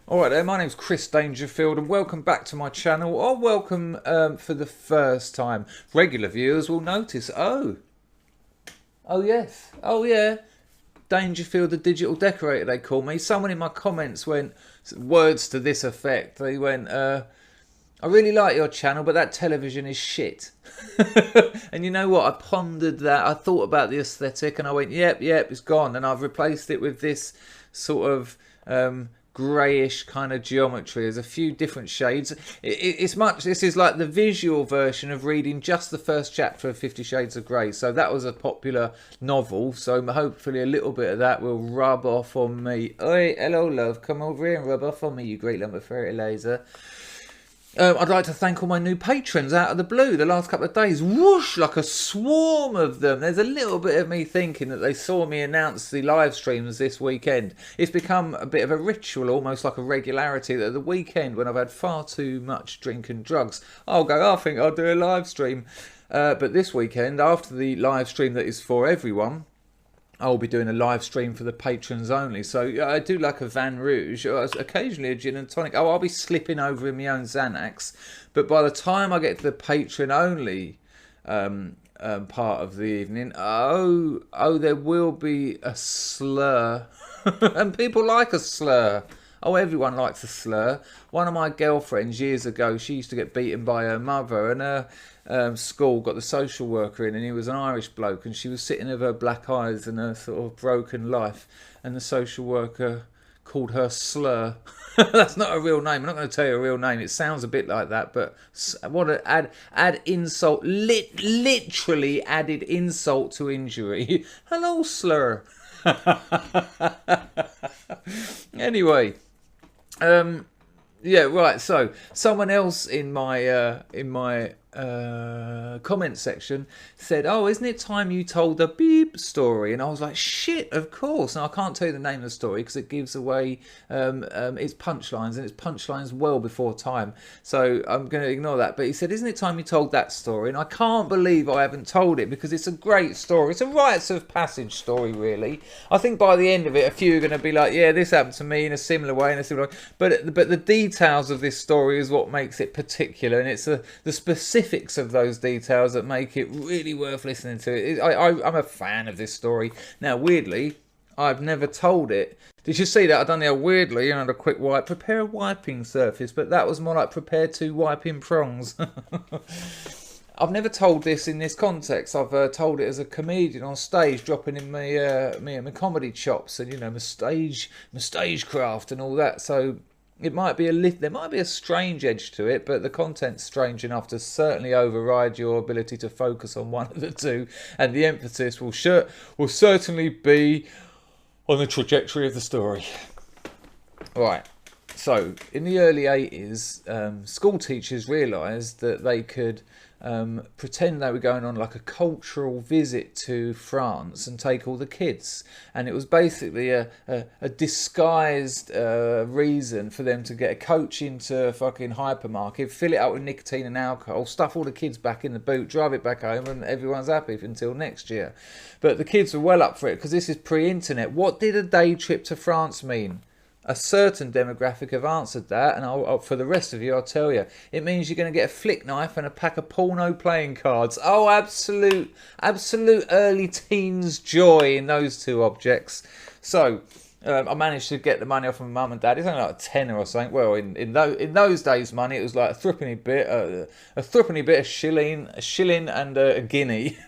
Alright there, my name's Chris Dangerfield and welcome back to my channel, or welcome for the first time. Regular viewers will notice, oh yes, oh yeah, Dangerfield the Digital Decorator they call me. Someone in my comments went, words to this effect, they went, I really like your channel, but that television is shit. And you know what, I pondered that, I thought about the aesthetic and I went, yep, it's gone. And I've replaced it with this sort of greyish kind of geometry. There's a few different shades. This is like the visual version of reading just the first chapter of 50 Shades of Grey. So that was a popular novel, so hopefully a little bit of that will rub off on me. Oi, hello love, come over here and rub off on me, you great lump of fertiliser. I'd like to thank all my new patrons out of the blue the last couple of days. Whoosh, like a swarm of them. There's a little bit of me thinking that they saw me announce the live streams this weekend. It's become a bit of a ritual, almost like a regularity, that the weekend when I've had far too much drink and drugs, I'll go, I think I'll do a live stream. But this weekend, after the live stream that is for everyone, I'll be doing a live stream for the patrons only. So I do like a Van Rouge, occasionally a gin and tonic. Oh, I'll be slipping over in my own Xanax. But by the time I get to the patron only part of the evening, there will be a slur. And people like a slur. Oh, everyone likes a slur. One of my girlfriends years ago, she used to get beaten by her mother, and her school got the social worker in, and he was an Irish bloke, and she was sitting with her black eyes and her sort of broken life, and the social worker called her slur. That's not a real name. I'm not going to tell you a real name. It sounds a bit like that, but what an add insult, literally added insult to injury. Hello, slur. Anyway. Yeah, right. So someone else in my comment section said, "Oh, isn't it time you told the beep story?" And I was like, "Shit, of course." And I can't tell you the name of the story because it gives away its punchlines, and its punchlines well before time. So I'm going to ignore that. But he said, "Isn't it time you told that story?" And I can't believe I haven't told it because it's a great story. It's a rites of passage story, really. I think by the end of it, a few are going to be like, "Yeah, this happened to me in a similar way," in a similar way. But the details of this story is what makes it particular, and it's the specifics of those details that make it really worth listening to. I'm a fan of this story. Now, weirdly, I've never told it. Did you see that? I've done the old weirdly, a quick wipe. Prepare a wiping surface, but that was more like prepare to wiping prongs. I've never told this in this context. I've told it as a comedian on stage, dropping in my comedy chops and my stagecraft and all that. So it might be there might be a strange edge to it, but the content's strange enough to certainly override your ability to focus on one of the two, and the emphasis will certainly be on the trajectory of the story. Right. So in the early 80s, school teachers realised that they could pretend they were going on like a cultural visit to France and take all the kids, and it was basically a disguised reason for them to get a coach into a fucking hypermarket, fill it up with nicotine and alcohol, stuff all the kids back in the boot, drive it back home, and everyone's happy until next year. But the kids were well up for it because this is pre-internet. What did a day trip to France mean? A certain demographic have answered that, and for the rest of you, I'll tell you. It means you're going to get a flick knife and a pack of porno playing cards. Oh, absolute early teens joy in those two objects. So, I managed to get the money off my mum and dad. It's only like a tenner or something. Well, in those days' money, it was like a threepenny bit, a shilling, and a guinea.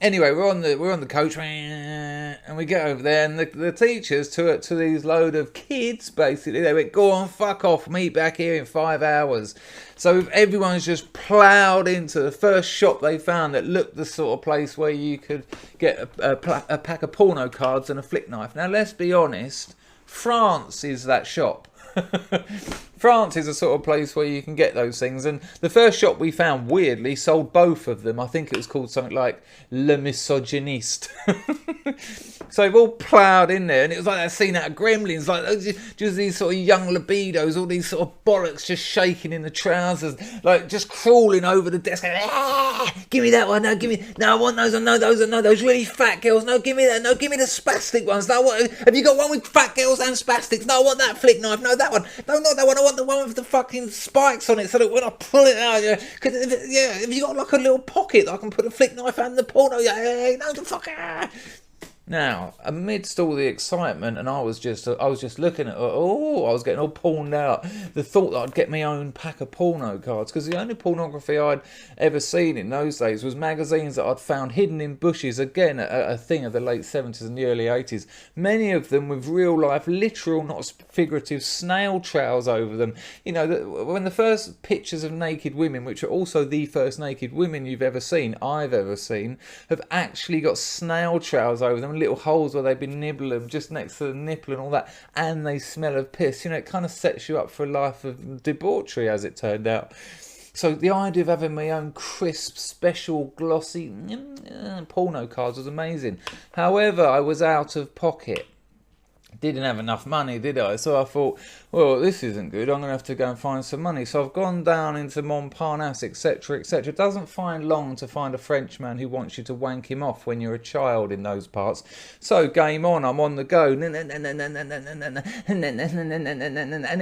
Anyway, we're on the coach, and we get over there, and the teachers to these load of kids, basically, they went, "Go on, fuck off, meet back here in 5 hours." So everyone's just ploughed into the first shop they found that looked the sort of place where you could get a pack of porno cards and a flick knife. Now, let's be honest, France is that shop. France is a sort of place where you can get those things. And the first shop we found, weirdly, sold both of them. I think it was called something like Le Misogyniste. So they've all ploughed in there, and it was like that scene out of Gremlins, like just these sort of young libidos, all these sort of bollocks just shaking in the trousers, like just crawling over the desk. Give me that one, no, give me, no, I want those, I know those really fat girls, no, give me that, no, give me the spastic ones, no, what, have you got one with fat girls and spastics? No, I want that flick knife, no, that one, no, not that one, I want the one with the fucking spikes on it, so that when I pull it out, have you got like a little pocket that I can put a flick knife and the porno, no, the fuck, Now, amidst all the excitement, and I was just looking at, I was getting all porned out. The thought that I'd get my own pack of porno cards, because the only pornography I'd ever seen in those days was magazines that I'd found hidden in bushes, again, a thing of the late 70s and the early 80s. Many of them with real life, literal, not figurative, snail trails over them. You know, when the first pictures of naked women, which are also the first naked women I've ever seen, have actually got snail trails over them, little holes where they've been nibbling just next to the nipple and all that, and they smell of piss. You know, it kind of sets you up for a life of debauchery, as it turned out. So the idea of having my own crisp, special, glossy porno cards was amazing. However, I was out of pocket. Didn't have enough money, did I? So I thought, well, this isn't good. I'm going to have to go and find some money. So I've gone down into Montparnasse, etc., etc. It doesn't find long to find a Frenchman who wants you to wank him off when you're a child in those parts. So game on, I'm on the go. And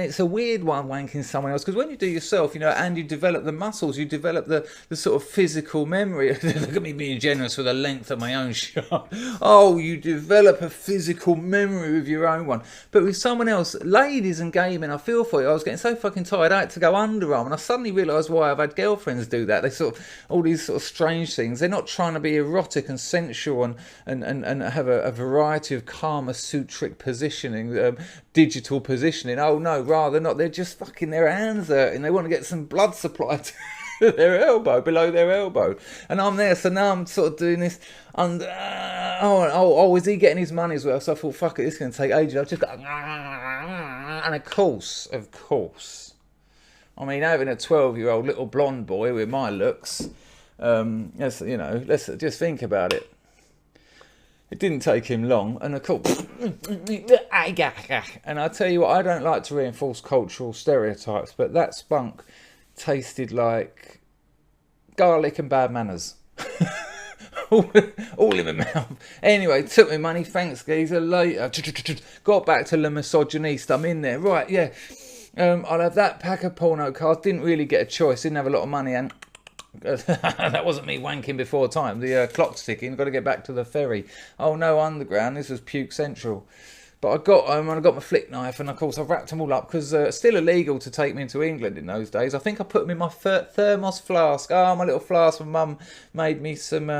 it's a weird one, wanking someone else. Because when you do yourself, you know, and you develop the muscles, you develop the sort of physical memory. Look at me being generous with the length of my own shot. Oh, you develop a physical memory with your own one. But with someone else, ladies and gaming, I feel for you. I was getting so fucking tired, I had to go underarm, and I suddenly realised why I've had girlfriends do that. They sort of, all these sort of strange things. They're not trying to be erotic and sensual and have a variety of Kama Sutric positioning, digital positioning. Oh no, rather not. They're just fucking their hands hurt and they want to get some blood supply to their elbow, below their elbow, and I'm there. So now I'm sort of doing this, and is he getting his money's worth? So I thought, fuck it, this is going to take ages. I've just got, and of course, I mean, having a 12-year-old little blonde boy with my looks, let's just think about it. It didn't take him long, and of course, and I tell you what, I don't like to reinforce cultural stereotypes, but that spunk tasted like garlic and bad manners. all in my mouth. Anyway, took me money, thanks geezer. Later, got back to Le Misogyniste. I'm in there, right? Yeah. I'll have that pack of porno cards. Didn't really get a choice. Didn't have a lot of money, and that wasn't me wanking before time. The clock's ticking. Got to get back to the ferry. Oh no, underground. This was Puke Central. But I got home and I got my flick knife, and of course I wrapped them all up because it's still illegal to take me into England in those days. I think I put them in my thermos flask. Oh, my little flask. My mum made me some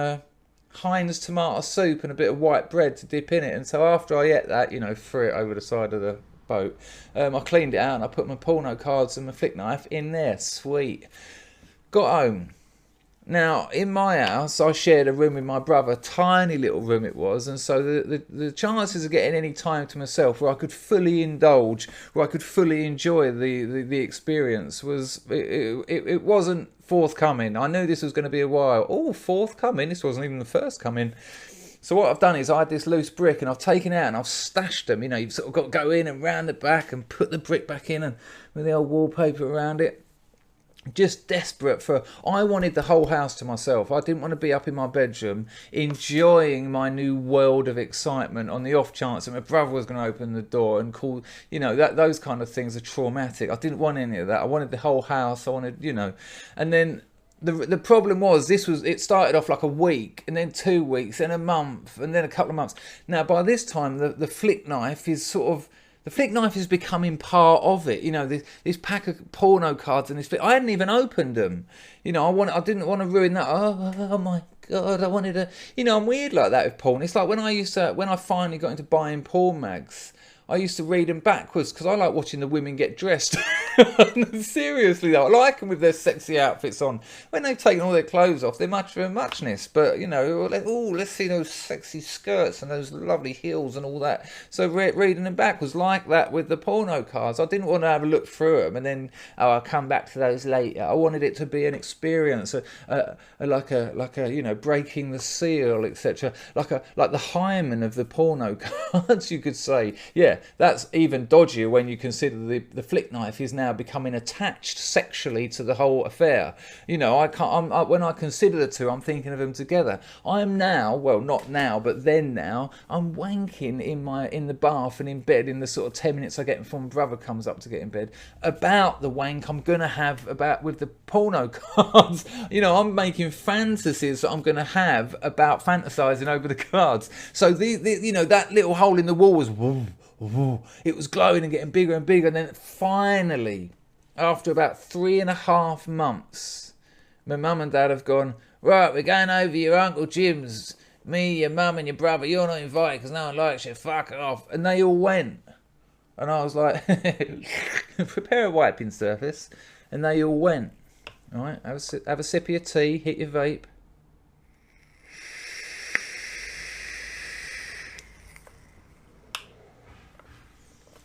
Heinz tomato soup and a bit of white bread to dip in it. And so after I ate that, threw it over the side of the boat, I cleaned it out and I put my porno cards and my flick knife in there. Sweet. Got home. Now, in my house, I shared a room with my brother, tiny little room it was, and so the chances of getting any time to myself where I could fully indulge, where I could fully enjoy the experience it wasn't forthcoming. I knew this was going to be a while. Oh, forthcoming? This wasn't even the first coming. So what I've done is I had this loose brick and I've taken it out and I've stashed them. You've sort of got to go in and round the back and put the brick back in and with the old wallpaper around it. Just desperate I wanted the whole house to myself. I didn't want to be up in my bedroom enjoying my new world of excitement on the off chance that my brother was going to open the door and call, those kind of things are traumatic. I didn't want any of that. I wanted the whole house. I wanted, and then the problem was it started off like a week and then 2 weeks and a month and then a couple of months. Now by this time the flick knife is sort of, the flick knife is becoming part of it. This pack of porno cards and this. I hadn't even opened them. I didn't want to ruin that. Oh my God, I wanted to. I'm weird like that with porn. It's like when I finally got into buying porn mags, I used to read them backwards because I like watching the women get dressed. Seriously though, I like them with their sexy outfits on. When they've taken all their clothes off, they're much of a muchness. But you know, let's see those sexy skirts and those lovely heels and all that. So reading them back was like that with the porno cards. I didn't want to have a look through them and then I'll come back to those later. I wanted it to be an experience, like a you know, breaking the seal, etc. Like the hymen of the porno cards, you could say. Yeah, that's even dodgier when you consider the flick knife is now becoming attached sexually to the whole affair. You know, when I consider the two, I'm thinking of them together. I am now, well, not now, but then now, I'm wanking in the bath and in bed in the sort of 10 minutes I get before my brother comes up to get in bed about the wank I'm gonna have about with the porno cards. You know, I'm making fantasies that I'm gonna have about fantasizing over the cards. So you know, that little hole in the wall was woo. It was glowing and getting bigger and bigger, and then finally, after about 3.5 months, my mum and dad have gone, right, we're going over your Uncle Jim's. Me, your mum and your brother, you're not invited because no one likes you, fuck off. And they all went. And I was like, prepare a wiping surface. And they all went. All right, have a sip of your tea, hit your vape.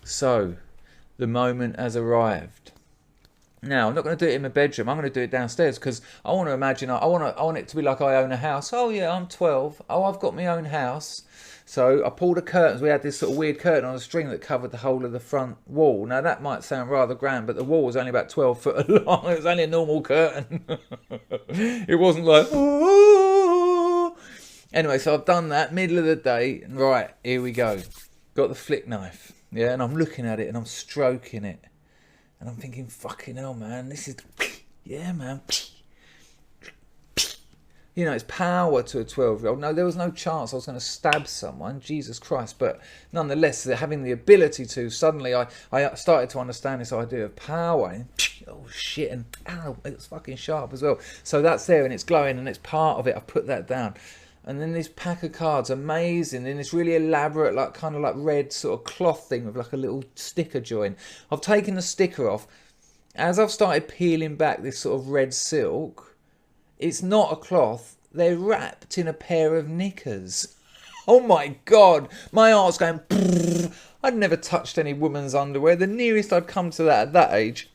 So, the moment has arrived. Now, I'm not going to do it in my bedroom. I'm going to do it downstairs because I want to imagine. I want it to be like I own a house. Oh yeah, I'm 12. Oh, I've got my own house. So I pulled the curtains. We had this sort of weird curtain on a string that covered the whole of the front wall. Now that might sound rather grand, but the wall was only about 12 foot long. It was only a normal curtain. It wasn't like. Oh. Anyway, so I've done that. Middle of the day. Right, here we go. Got the flick knife. Yeah, and I'm looking at it and I'm stroking it. And I'm thinking, fucking hell, man, this is... Yeah, man. You know, it's power to a 12-year-old. No, there was no chance I was going to stab someone, Jesus Christ. But nonetheless, having the ability to, suddenly I started to understand this idea of power. And, oh, shit, and ow, it's fucking sharp as well. So that's there and it's glowing and it's part of it. I put that down. And then this pack of cards, amazing, in this really elaborate, like kind of like red sort of cloth thing with like a little sticker join. I've taken the sticker off. As I've started peeling back this sort of red silk, it's not a cloth. They're wrapped in a pair of knickers. Oh my God, my heart's going. Brrr. I'd never touched any woman's underwear. The nearest I'd come to that at that age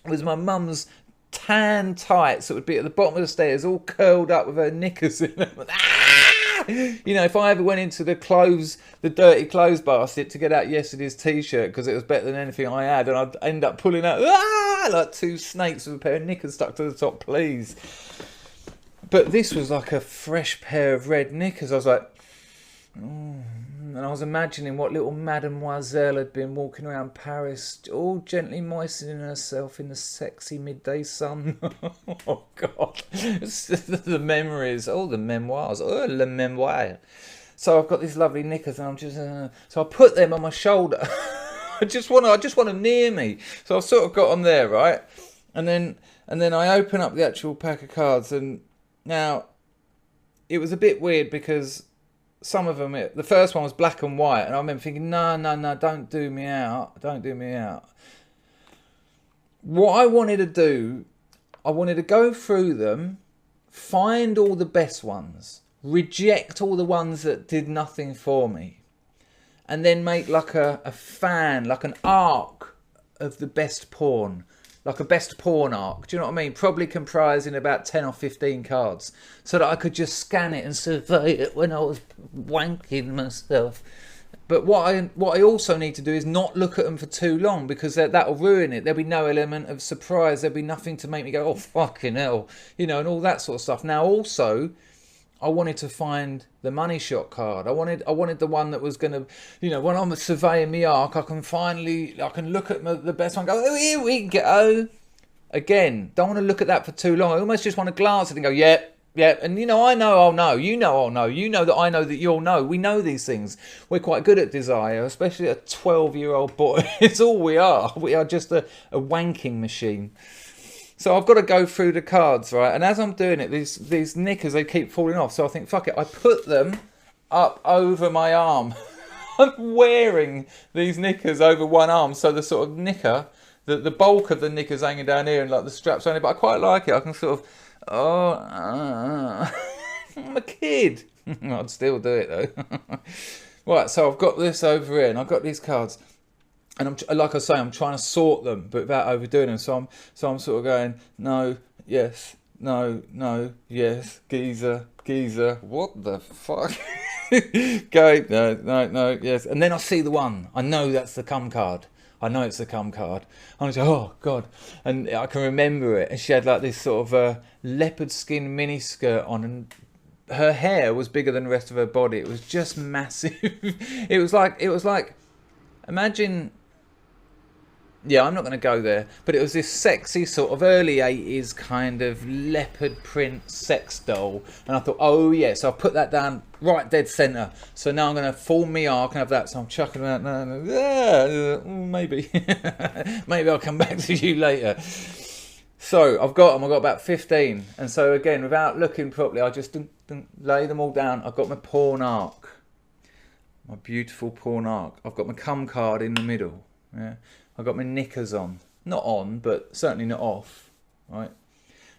was my mum's tan tights that would be at the bottom of the stairs, all curled up with her knickers in them. You know, if I ever went into the dirty clothes basket to get out yesterday's t-shirt because it was better than anything I had, and I'd end up pulling out like two snakes with a pair of knickers stuck to the top, please. But this was like a fresh pair of red knickers. I was like, and I was imagining what little mademoiselle had been walking around Paris, all gently moistening herself in the sexy midday sun. Oh God, the memories, the memoirs, le memoir. So I've got these lovely knickers, and I'm just so I put them on my shoulder. I just want them near me. So I've sort of got them there, right? And then I open up the actual pack of cards, and now it was a bit weird because some of them, the first one was black and white, and I remember thinking, no, don't do me out. What I wanted to do, I wanted to go through them, find all the best ones, reject all the ones that did nothing for me, and then make like a fan, like an arc of the best porn. Like a best porn arc, do you know what I mean? Probably comprising about 10 or 15 cards, so that I could just scan it and survey it when I was wanking myself. But what I also need to do is not look at them for too long, because that'll ruin it. There'll be no element of surprise. There'll be nothing to make me go, oh, fucking hell, you know, and all that sort of stuff. Now, also, I wanted to find the money shot card. I wanted the one that was going to, you know, when I'm surveying my arc, I can look at the best one and go, oh, here we go. Again, don't want to look at that for too long. I almost just want to glance at it and go, yep. And, you know, I know I'll know. You know I'll know. You know that I know that you'll know. We know these things. We're quite good at desire, especially a 12-year-old boy. It's all we are. We are just a wanking machine. So I've got to go through the cards, right? And as I'm doing it, these knickers, they keep falling off. So I think, fuck it. I put them up over my arm. I'm wearing these knickers over one arm. So the sort of knicker the bulk of the knickers hanging down here and like the straps only, but I quite like it. I can sort of, I'm a kid. I'd still do it though. Right, so I've got this over here and I've got these cards. And I'm, like I say, I'm trying to sort them, but without overdoing them. So I'm sort of going, no, yes, no, yes, geezer, what the fuck? Go, no, yes. And then I see the one. I know that's the cum card. I know it's the cum card. And I say, oh, God. And I can remember it. And she had like this sort of leopard skin mini skirt on, and her hair was bigger than the rest of her body. It was just massive. It was like, imagine... Yeah, I'm not going to go there. But it was this sexy sort of early 80s kind of leopard print sex doll. And I thought, oh, yeah. So I put that down right dead centre. So now I'm going to form me arc and have that. So I'm chucking that. Maybe. Maybe I'll come back to you later. So I've got them. I've got about 15. And so again, without looking properly, I just lay them all down. I've got my porn arc. My beautiful porn arc. I've got my cum card in the middle. Yeah. I've got my knickers on, not on, but certainly not off, right?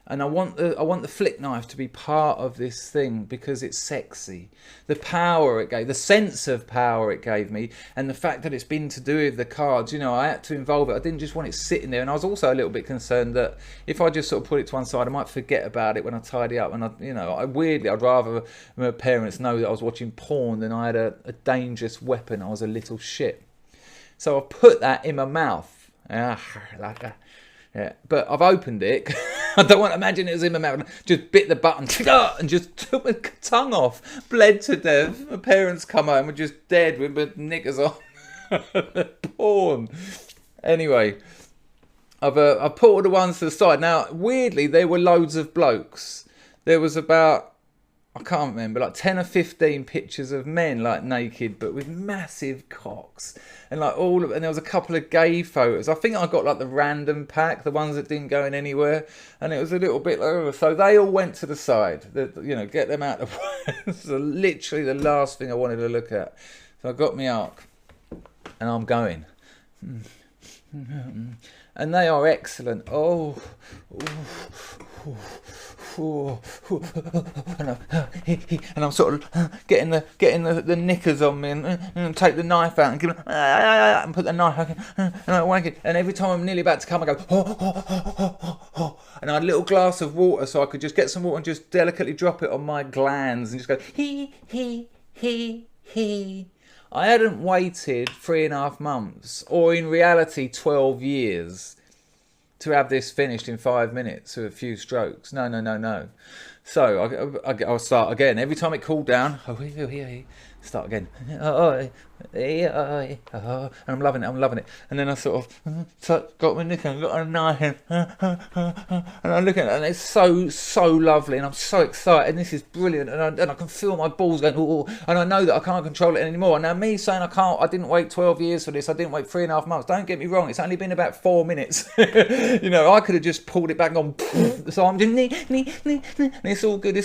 And I want the flick knife to be part of this thing because it's sexy. The power it gave, the sense of power it gave me, and the fact that it's been to do with the cards. You know, I had to involve it. I didn't just want it sitting there, and I was also a little bit concerned that if I just sort of put it to one side, I might forget about it when I tidy up. And I'd rather my parents know that I was watching porn than I had a dangerous weapon. I was a little shit. So I put that in my mouth. Yeah. But I've opened it. I don't want to imagine it was in my mouth. Just bit the button and just took my tongue off. Bled to death. My parents come home and just dead with my knickers on. Porn. Anyway, I've put all the ones to the side. Now, weirdly, there were loads of blokes. There was about... I can't remember, like 10 or 15 pictures of men like naked, but with massive cocks, and like and there was a couple of gay photos. I think I got like the random pack, the ones that didn't go in anywhere, and it was a little bit lower. So they all went to the side. Get them out of the way. This is literally the last thing I wanted to look at. So I got my arc, and I'm going. And they are excellent. And I'm sort of getting the knickers on me and take the knife out and give it, and put the knife and I wank it. And every time I'm nearly about to come, I go and I had a little glass of water so I could just get some water and just delicately drop it on my glands and just go he. I hadn't waited 3.5 months, or in reality 12 years, to have this finished in 5 minutes with a few strokes. No. So I'll start again. Every time it cooled down, start again. And I'm loving it. And then I sort of got my knicker and got a knife and I look at it and it's so lovely and I'm so excited and this is brilliant and I can feel my balls going and I know that I can't control it anymore. Now me saying I didn't wait 12 years for this, I didn't wait 3.5 months, don't get me wrong, it's only been about 4 minutes. I could have just pulled it back and gone so I'm just and it's all good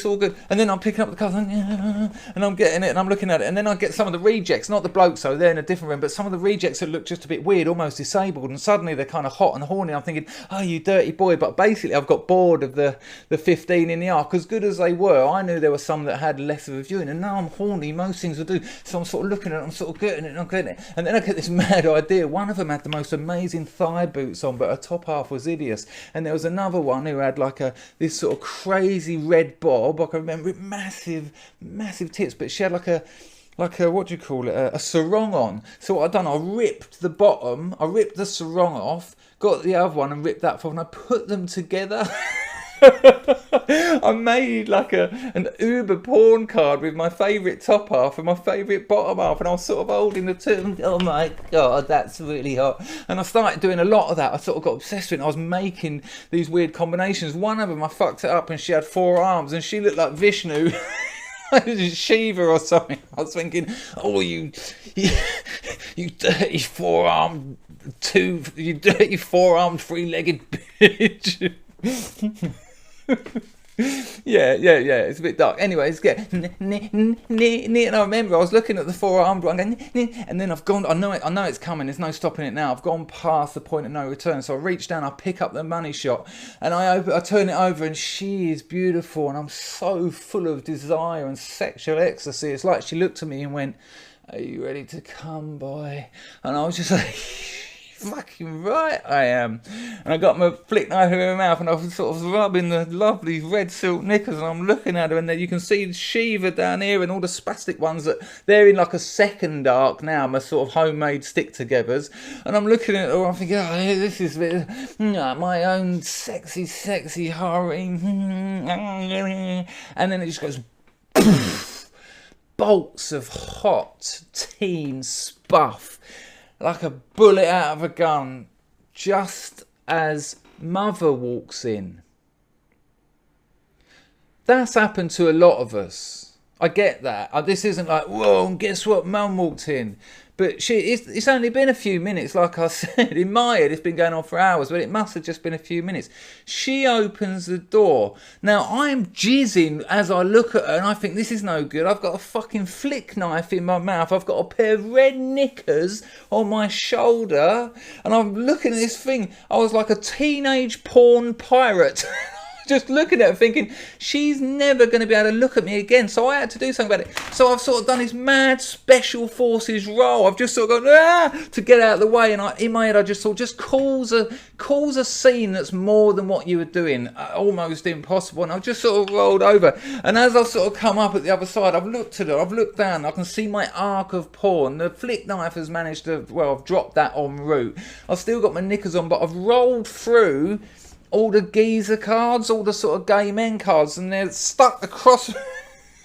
and then I'm picking up the cards and I'm getting it and I'm looking at it and then I get some of the rejects, not the blokes, so they're in a different room, but some of the rejects that look just a bit weird, almost disabled, and suddenly they're kind of hot and horny. I'm thinking, oh, you dirty boy, but basically I've got bored of the 15 in the arc. As good as they were, I knew there were some that had less of a viewing, and now I'm horny, most things will do, so I'm sort of looking at it, I'm sort of getting it, and then I get this mad idea. One of them had the most amazing thigh boots on, but her top half was hideous, and there was another one who had like this sort of crazy red bob, I can remember it, massive tits, but she had like a what do you call it, a sarong on. So what I've done, I ripped the sarong off, got the other one and ripped that off, and I put them together. I made like an Uber porn card with my favourite top half and my favourite bottom half, and I was sort of holding the two and oh my god, that's really hot. And I started doing a lot of that. I sort of got obsessed with it. I was making these weird combinations. One of them I fucked it up and she had 4 arms and she looked like Vishnu. Shiva or something. I was thinking, oh, you dirty four-armed 3-legged bitch. Yeah. It's a bit dark. Anyway, it's getting and I remember I was looking at the four-armed one, going, and then I've gone. I know it's coming. There's no stopping it now. I've gone past the point of no return. So I reach down, I pick up the money shot, and I turn it over, and she is beautiful, and I'm so full of desire and sexual ecstasy. It's like she looked at me and went, "Are you ready to come, boy?" And I was just like, fucking right I am. And I got my flick knife in my mouth, and I was sort of rubbing the lovely red silk knickers, and I'm looking at her, and then you can see Shiva down here and all the spastic ones that they're in like a second arc now, my sort of homemade stick togethers. And I'm looking at her, I'm thinking, oh, this is my own sexy harem. And then it just goes bolts of hot teen spuff like a bullet out of a gun, just as mother walks in. That's happened to a lot of us. I get that. This isn't like, whoa, and guess what, mum walked in. But it's only been a few minutes, like I said. In my head, it's been going on for hours, but it must have just been a few minutes. She opens the door. Now, I'm jizzing as I look at her, and I think, this is no good. I've got a fucking flick knife in my mouth. I've got a pair of red knickers on my shoulder, and I'm looking at this thing. I was like a teenage porn pirate. Just looking at her thinking, she's never going to be able to look at me again. So I had to do something about it. So I've sort of done this mad special forces roll. I've just sort of gone, to get out of the way. And in my head, I just thought, just cause a scene that's more than what you were doing. Almost impossible. And I've just sort of rolled over. And as I've sort of come up at the other side, I've looked at her, I've looked down, I can see my arc of porn. The flick knife has managed to, well, I've dropped that en route. I've still got my knickers on, but I've rolled through all the geezer cards, all the sort of gay men cards, and they're stuck across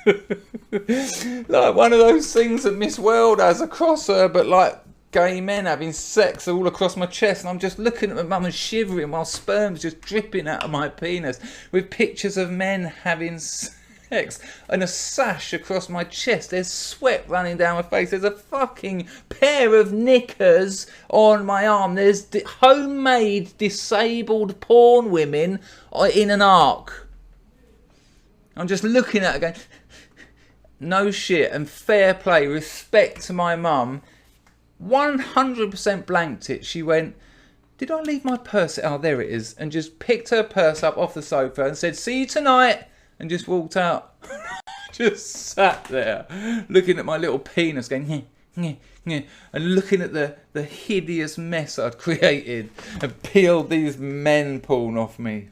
like one of those things that Miss World has across her, but like gay men having sex all across my chest. And I'm just looking at my mum and shivering while sperm's just dripping out of my penis, with pictures of men having sex and a sash across my chest. There's sweat running down my face. There's a fucking pair of knickers on my arm. There's homemade disabled porn women in an arc. I'm just looking at her going, no shit, and fair play, respect to my mum, 100% blanked it. She went, did I leave my purse? Oh, there it is. And just picked her purse up off the sofa and said, see you tonight. And just walked out. Just sat there looking at my little penis going, and looking at the hideous mess I'd created and peeled these men porn off me.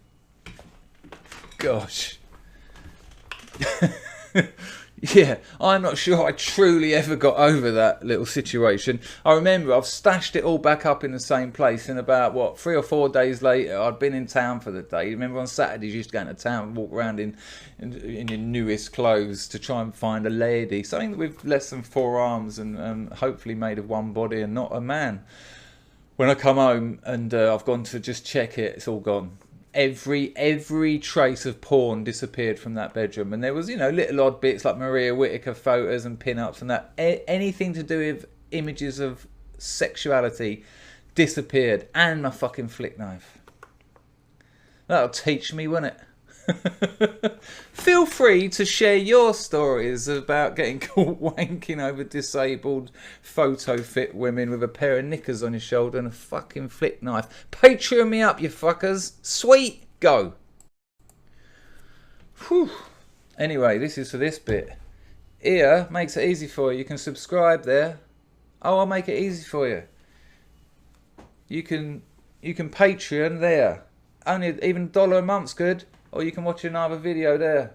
Gosh. Yeah, I'm not sure I truly ever got over that little situation. I remember I've stashed it all back up in the same place, and about, 3 or 4 days later, I'd been in town for the day. Remember on Saturdays you used to go into town and walk around in your newest clothes to try and find a lady, something with less than 4 arms and hopefully made of one body and not a man. When I come home and I've gone to just check it, it's all gone. Every trace of porn disappeared from that bedroom, and there was, little odd bits like Maria Whittaker photos and pin-ups and that. Anything to do with images of sexuality disappeared, and my fucking flick knife. That'll teach me, won't it? Feel free to share your stories about getting caught wanking over disabled photo fit women with a pair of knickers on your shoulder and a fucking flick knife. Patreon me up, you fuckers. Sweet, go. Whew. Anyway, this is for this bit. Here makes it easy for you. You can subscribe there. Oh, I'll make it easy for you. You can Patreon there. Only even $1 a month's good. Or you can watch another video there.